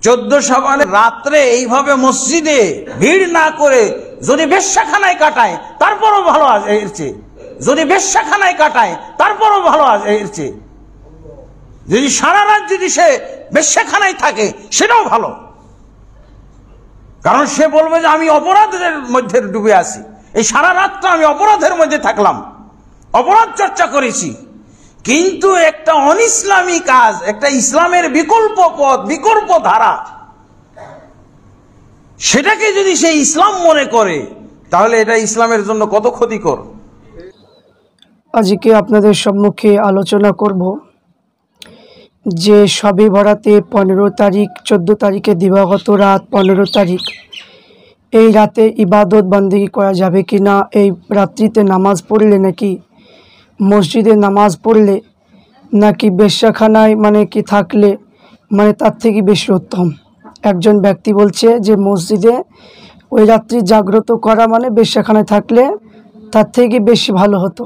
14 শাবানের রাত্রে এইভাবে মসজিদে ভিড় না করে যদি বেশ্যাখানায় কাটায় তারপরও ভালো আছে এর চেয়ে, যদি বেশ্যাখানায় কাটায় তারপরও ভালো আছে এর চেয়ে, যদি সারা রাত যদি সে বেশ্যাখানায় থাকে সেটাও ভালো। কারণ সে বলবে যে আমি অপরাধের মধ্যে ডুবে আছি, এই সারা রাতটা আমি অপরাধের মধ্যে থাকলাম, অপরাধ চর্চা করেছি। কিন্তু একটা অনিসলামী কাজ, একটা ইসলামের বিকল্প পথ, বিকল্প ধারা, সেটাকে যদি সে ইসলাম মনে করে তাহলে এটা ইসলামের জন্য কত ক্ষতিকর। আজকে আপনাদের সম্মুখে আলোচনা করব যে শবে বরাতে 15 তারিখ, 14 তারিখে দিবাগত রাত 15 তারিখ, এই রাতে ইবাদত বান্দেগি করা যাবে কি না, এই রাত্রিতে নামাজ পড়লে নাকি মসজিদে নামাজ পড়লে নাকি বেশ্যাখানায় মানে কি থাকলে মানে তার থেকে বেশি উত্তম। একজন ব্যক্তি বলছে যে মসজিদে ওই রাত্রি জাগ্রত করা মানে বেশ্যাখানায় থাকলে তার থেকে বেশি ভালো হতো,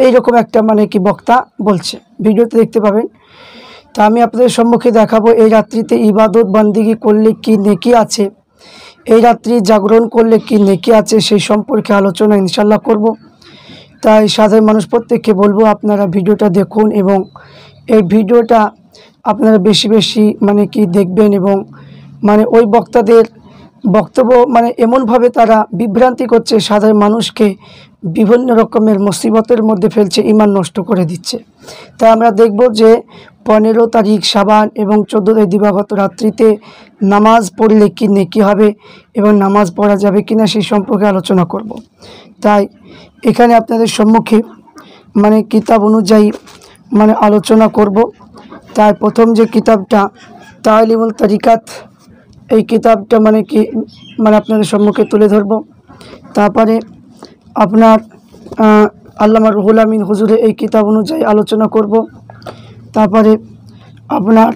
এইরকম একটা মানে কি বক্তা বলছে, ভিডিওতে দেখতে পাবেন। তা আমি আপনাদের সম্মুখে দেখাবো এই রাত্রিতে ইবাদত বান্দেগি করলে কি নেকি আছে, এই রাত্রি জাগরণ করলে কি নেকি আছে, সেই সম্পর্কে আলোচনা ইনশাল্লাহ করব। তাই সাধারণ মানুষ প্রত্যেককে বলবো আপনারা ভিডিওটা দেখুন এবং এই ভিডিওটা আপনারা বেশি বেশি মানে কি দেখবেন এবং মানে ওই বক্তাদের বক্তব্য মানে এমনভাবে তারা বিভ্রান্তি করছে, সাধারণ মানুষকে বিভিন্ন রকমের মুসিবতের মধ্যে ফেলছে, ঈমান নষ্ট করে দিচ্ছে। তাই আমরা দেখব যে 15 তারিখ শাবান এবং 14 তারিখ দিবাগত রাত্রিতে নামাজ পড়লে কি নেকি হবে এবং নামাজ পড়া যাবে কিনা সেই সম্পর্কে আলোচনা করব। তাই এখানে আপনাদের সম্মুখে মানে কিতাব অনুযায়ী মানে আলোচনা করব। তাই প্রথম যে কিতাবটা তালিমুল তরিকাত, এই কিতাবটা মানে কি মানে আপনাদের সম্মুখে তুলে ধরব। তারপরে আপনার আল্লামা রুহুল আমিন হুজুরের এই কিতাব অনুযায়ী আলোচনা করব। তারপরে আপনার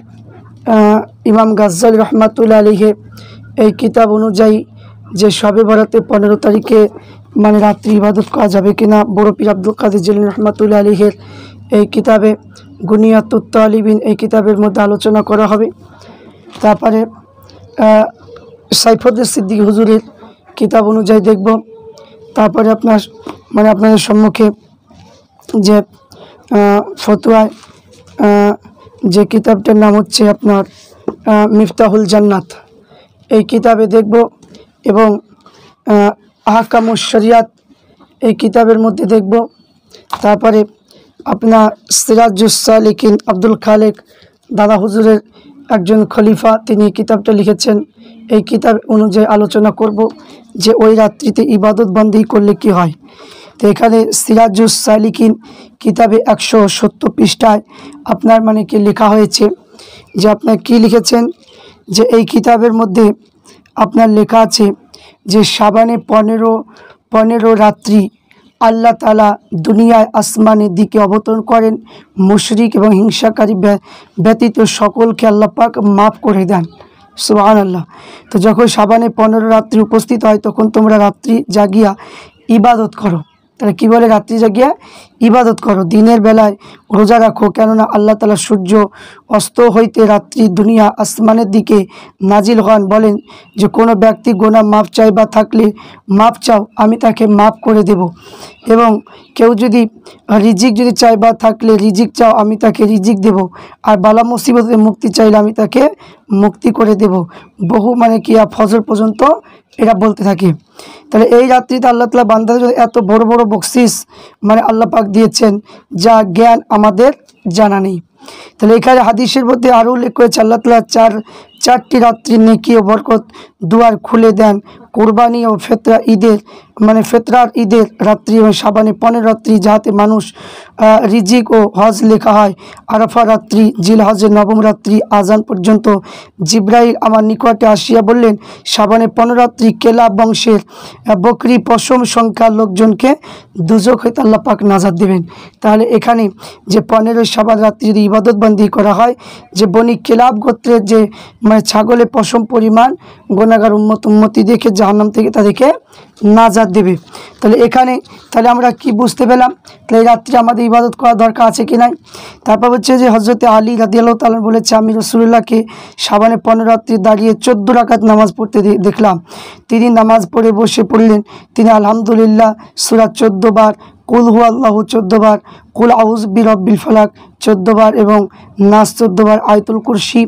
ইমাম গাজ্জালী রহমাতুল্লাহ আলাইহি এই কিতাব অনুযায়ী যে শবে বরাতে 15 তারিখে মানে রাত্রি ইবাদত করা যাবে কিনা, বড় পীর আব্দুল কাদের জিলানী রহমাতুল্লাহ আলাইহির এই কিতাবে গুনিয়াতুত তালিবিন এই কিতাবের মধ্যে আলোচনা করা হবে। তারপরে সাইফুদ্দিন সিদ্দিকী হুজুরের কিতাব অনুযায়ী দেখব। তারপরে আপনাদের সম্মুখে যে ফতোয়ায় যে কিতাবটার নাম হচ্ছে আপনার মিফতাহুল জান্নাত, এই কিতাবে দেখব এবং আহকামুশ শরিয়াত এই কিতাবের মধ্যে দেখব। তারপরে আপনার সিরাজুস সালিকিন আব্দুল খালেক দাদা হুজুরের একজন খলিফা, তিনি কিতাবটা লিখেছেন, এই কিতাব অনুযায়ী আলোচনা করব যে ওই রাত্রিতে ইবাদত বন্দেগি করলে কি হয়। তো এখানে সিরাজুস সালিকিন কিতাবে 170 পৃষ্ঠায় আপনার মানে কি লেখা হয়েছে যে আপনার কি লিখেছেন যে এই কিতাবের মধ্যে আপনার লেখা আছে যে শাবানে 15 রাত্রি আল্লাহ তাআলা দুনিয়ায় আসমানের দিকে অবতরণ করেন, মুশরিক এবং হিংসাকারী ব্যতীত সকলকে আল্লাহ পাক মাফ করে দেন। সুবহানাল্লাহ। তো যখন শাবানে 15 রাত্রি উপস্থিত হয় তখন তোমরা রাত্রি জাগিয়া ইবাদত করো। তাহলে কী বলে? রাত্রি জাগিয়া ইবাদত করো, দিনের বেলায় রোজা রাখো, কেননা আল্লাহ তাআলা সূর্য অস্ত হইতে রাত্রি দুনিয়া আসমানের দিকে নাজিল হন। বলেন যে কোনো ব্যক্তি গোনা মাপ চাইবা থাকলে মাপ চাও, আমি তাকে মাপ করে দেব, এবং কেউ যদি রিজিক যদি চাইবা থাকলে রিজিক চাও, আমি তাকে রিজিক দেব, আর বালা মুসিবতে মুক্তি চাইলে আমি তাকে মুক্তি করে দেব। বহু মানে কি ফজর পর্যন্ত এরা বলতে থাকে। তাহলে এই রাত্রিতে আল্লাহ তাআলা বান্দাদের এত বড় বড় বকশিস মানে আল্লাহ পাক দিয়েছেন যা জ্ঞান আমাদের জানা নেই। তাহলে এখানে হাদিসের মধ্যে আরও উল্লেখ করেছে আল্লাহ তাআলা চারটি রাত্রি নেকি ও বরকত দুয়ার খুলে দেন, কোরবানি ও ফেতরা ঈদের মানে ফেতরার ঈদের রাত্রি এবং শাবানে 15 রাত্রি, যাহাতে মানুষ রিজিক ও হজ লেখা হয়। আরাফা রাত্রি, জিল হজের 9ম রাত্রি আজান পর্যন্ত। জিব্রাইল আমার নিকটে আসিয়া বললেন, শাবানে 15 রাত্রি কেলাব বংশের বকরি পশম সংখ্যার লোকজনকে দুজক হইতে আল্লাহ পাক নাজাত দেবেন। তাহলে এখানে যে 15 শাবান রাত্রি যদি ইবাদত বন্দি করা হয়, যে বনি কেলাব গোত্রের যে মানে ছাগলের পশম পরিমাণ গুনাহগার উম্মতি দেখে জাহান্নাম থেকে তাদেরকে নাজাত দেবে। তাহলে এখানে তাহলে আমরা কি বুঝতে পেলাম, তাহলে এই রাত্রে আমাদের ইবাদত করা দরকার আছে কি নাই। তারপর হচ্ছে যে হজরতে আলী রাদিয়াল্লাহু তাআলা বলেছে, আমি রাসূলুল্লাহকে শাবানে 15 রাত্রি দাঁড়িয়ে 14 রাকাত নামাজ পড়তে দেখলাম। তিনি নামাজ পড়ে বসে পড়লেন, তিনি আলহামদুলিল্লাহ সূরা 14 বার, কুল হু আল্লাহু 14 বার, কুল আউযু বিরব্বিল ফালাক 14 বার এবং নাস 14 বার, আয়াতুল কুরসি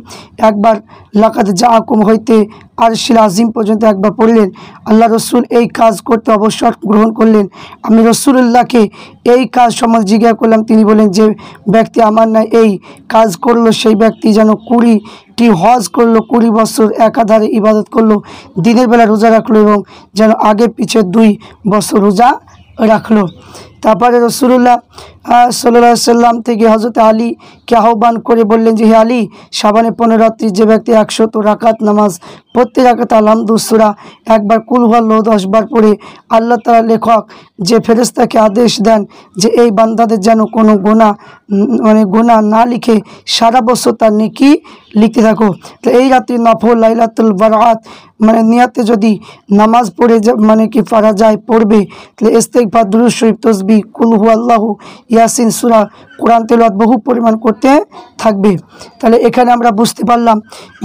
একবার, লাকাদ জাআকুম হইতে আরশিল আজিম পর্যন্ত একবার পড়লেন। আল্লাহ রসুল এই কাজ করতে অবসর গ্রহণ করলেন। আমি রসুলুল্লাহকে এই কাজ সম্বন্ধে জিজ্ঞাসা করলাম, তিনি বলেন, যে ব্যক্তি আমার না এই কাজ করলো সেই ব্যক্তি যেন 20টি হজ করলো, 20 বছর একাধারে ইবাদত করলো, দিনের বেলা রোজা রাখলো এবং যেন আগে পিছে 2 বছর রোজা রাখলো। তারপরে রসুল্লাহ সাল্লাল্লাহু আলাইহি সাল্লাম থেকে হজরত আলীকে আহ্বান করে বললেন যে, হে আলী, শাবানে 15 রাত্রি যে ব্যক্তি 100 রাকাত নামাজ, প্রত্যেক রাকাত আলহামদুলিল্লাহ সূরা একবার, কুল হু আল্লাহু 10 বার পড়ে আল্লাহ তাআলা লেখক যে ফেরেশতাকে আদেশ দেন যে এই বান্দাদের যেন কোনো গুনাহ না লিখে সারা বছর তার নেকি লিখতে থাকো। তো এই রাত্রি নফল লাইলাতুল বারাত নিয়াতে যদি নামাজ পড়ে কি পড়া যায় পড়বে, তাহলে ইস্তেগফার, দুরূদ শরীফ, তাসবিহ, কুল হু আল্লাহু, ইয়াসিন সূরা, কোরআন তেলাওয়াত বহু পরিমাণ করতে থাকবে। তাহলে এখানে আমরা বুঝতে পারলাম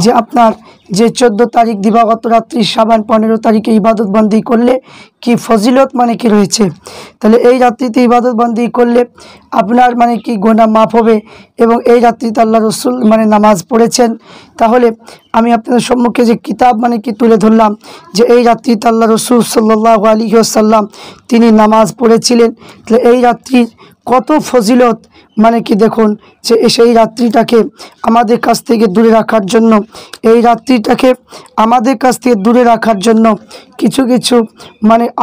যে আপনার যে 14 তারিখ দিবাগত রাত্রি শাবান 15 তারিখে ইবাদত বন্দি করলে কি ফজিলত কি রয়েছে। তাহলে এই রাত্রিতে ইবাদত বন্দি করলে আপনার কি গুনাহ মাফ হবে এবং এই রাত্রিতে আল্লাহ রসুল নামাজ পড়েছেন। তাহলে আমি আপনাদের সম্মুখে যে কিতাব কি তুলে ধরলাম যে এই রাত্রিতে আল্লাহ রসুল সাল্লাল্লাহু আলাইহি ওয়াসাল্লাম তিনি নামাজ পড়েছিলেন। তাহলে এই রাত্রির কত ফজিলত কি দেখুন, যে সেই রাত্রিটাকে আমাদের কাছ থেকে দূরে রাখার জন্য, এই রাত্রিটাকে আমাদের কাছ থেকে দূরে রাখার জন্য কিছু কিছু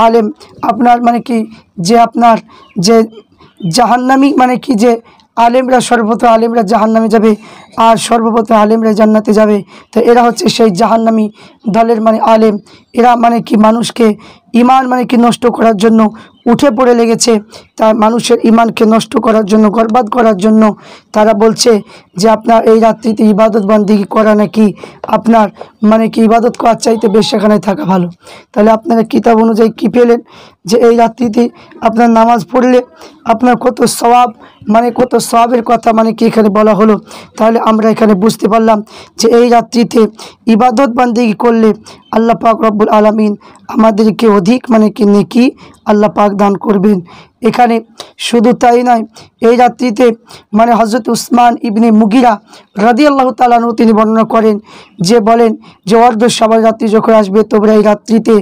আলেম আপনার কি যে আপনার যে জাহান্নামী কি যে আলেমরা সর্বপ্রথম আলেমরা জাহান্নামে যাবে আর সর্বপ্রথম আলেমরা জান্নাতে যাবে। তো এরা হচ্ছে সেই জাহান্নামী দলের আলেম। এরা কি মানুষকে ইমান কি নষ্ট করার জন্য উঠে পড়ে লেগেছে, তার মানুষের ইমানকে নষ্ট করার জন্য, বরবাদ করার জন্য তারা বলছে যে আপনার এই রাত্রিতে ইবাদত বন্দেগী করা নাকি আপনার কি ইবাদত করার চাইতে বেশ্যাখানায় থাকা ভালো। তাহলে আপনারা কিতাব অনুযায়ী কী পেলেন যে এই রাত্রিতে আপনার নামাজ পড়লে আপনার কত সওয়াব, কত সওয়াবের কথা কি এখানে বলা হলো। তাহলে আমরা এখানে বুঝতে পারলাম যে এই রাত্রিতে ইবাদত বন্দেগী করলে আল্লাহ পাক রব্বুল আলামিন আমাদেরকে অধিক কি নেকি আল্লাহ পাক দান করবেন। এখানে শুধু তাই নয়, এই রাত্রিতে হযরত উসমান ইবনে মুগিরা রাদিয়াল্লাহু তাআলা আনহু তিনি বর্ণনা করেন যে বলেন যে অর্ধ শাবান রাত্রি যখন আসবে তোমরা এই রাত্রিতে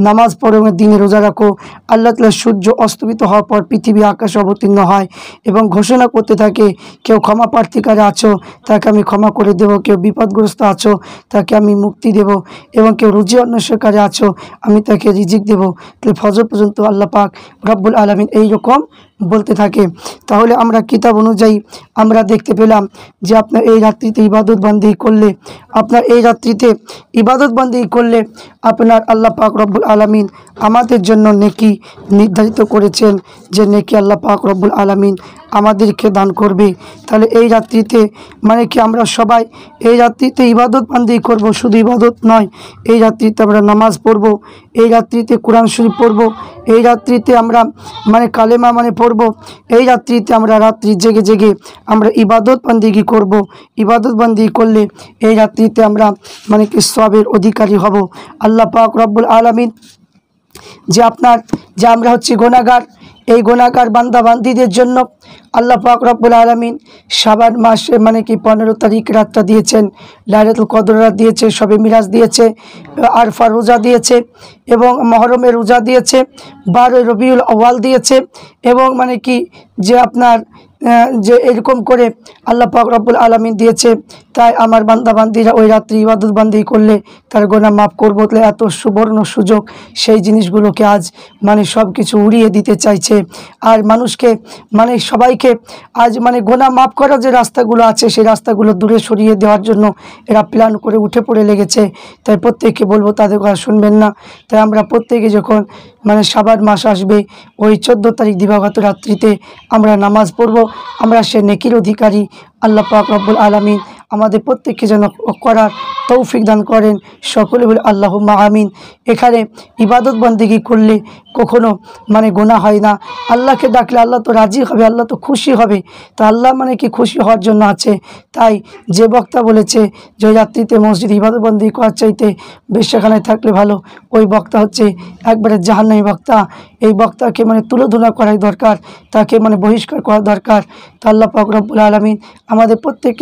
নামাজ পড়ো এবং দিনে রোজা রাখো। আল্লাহ তাআলা সূর্য অস্তমিত হওয়ার পর পৃথিবী আকাশে অবতীর্ণ হয় এবং ঘোষণা করতে থাকে, কেউ ক্ষমা প্রার্থীকারে আছো তাকে আমি ক্ষমা করে দেব, কেউ বিপদগ্রস্ত আছো তাকে আমি মুক্তি দেব এবং কেউ রুজি অন্বেষণকারী আছো আমি তাকে রিজিক দেব। তাহলে ফজর পর্যন্ত আল্লাহ পাক রব্বুল আলামিন এইরকম বলতে থাকে। তাহলে আমরা কিতাব অনুযায়ী আমরা দেখতে পেলাম যে আপনার এই রাত্রিতে ইবাদত বন্দেগী করলে, আপনার এই রাত্রিতে ইবাদত বন্দেগী করলে আপনার আল্লাহ পাক রব্বুল আলামিন আমাদের জন্য নেকি নির্ধারিত করেছেন, যে নেকি আল্লাহ পাক রব্বুল আলামিন আমাদেরকে দান করবে। তাহলে এই রাত্রিতে কি আমরা সবাই এই রাত্রিতে ইবাদত বন্দেগী করব, শুধু ইবাদত নয়, এই রাত্রিতে আমরা নামাজ পড়ব, এই রাত্রিতে কোরআন শরীফ পড়ব, এই রাত্রিতে আমরা কালেমা পড়ব, এই রাত্রিতে আমরা রাত্রি জেগে জেগে আমরা ইবাদত বন্দেগী করব। ইবাদত বন্দেগী করলে এই রাত্রিতে আমরা কি সওয়াবের অধিকারী হব। আল্লাহ পাক রব্বুল আলামিন যে আপনার যে আমরা হচ্ছে গুনাহগার, এই গুনাহগার বান্দা বান্দীদের জন্য আল্লাহ পাক রব্বুল আলামিন শাবান মাসে কি 15 তারিখ রাতটা দিয়েছেন, লাইলাতুল কদর রাত দিয়েছে, শবে মিরাজ দিয়েছে, আরফা রোজা দিয়েছে এবং মুহররমের রোজা দিয়েছে, 12 রবিউল আউয়াল দিয়েছে এবং কি যে আপনার যে এরকম করে আল্লাহ পাক রব্বুল আলামিন দিয়েছে। তাই আমার বান্দা বান্দীরা ওই রাত্রি ইবাদত বন্দেগী করলে তার গুনাহ মাফ করবো। তাহলে এত সুবর্ণ সুযোগ সেই জিনিসগুলোকে আজ সব কিছু উড়িয়ে দিতে চাইছে আর মানুষকে সবাইকে আজ গুনাহ মাফ করার যে রাস্তাগুলো আছে সেই রাস্তাগুলো দূরে সরিয়ে দেওয়ার জন্য এরা প্ল্যান করে উঠে পড়ে লেগেছে। তাই প্রত্যেককে বলবো তাদের কথা শুনবেন না। তাই আমরা প্রত্যেকে যখন শাবান মাস আসবে ওই 14 তারিখ দিবাগত রাত্রিতে আমরা নামাজ পড়ব, আমরা সে নেকির অধিকারী। আল্লাহ পাক রব্বুল আলামিন আমাদের প্রত্যেককে যেন করার তৌফিক দান করেন। সকলে বলে আল্লাহুম্মা আমিন। এখানে ইবাদত বন্দেগী করলে কখনো মানে গুনাহ হয় না। আল্লাহকে ডাকলে আল্লাহ তো রাজি হবে, আল্লাহ তো খুশি হবে। তো আল্লাহ মানে কি খুশি হওয়ার জন্য আছে। তাই যে বক্তা বলেছে যে রাত্রিতে মসজিদ ইবাদত বন্দেগী করার চাইতে বেশ্যাখানায় থাকলে ভালো, ওই বক্তা হচ্ছে একবারে জাহান্নামী বক্তা। এই বক্তাকে মানে তুলোধুলা করাই দরকার, তাকে মানে বহিষ্কার করা দরকার। তো আল্লাহ পাক রব্বুল আলামিন আমাদের প্রত্যেক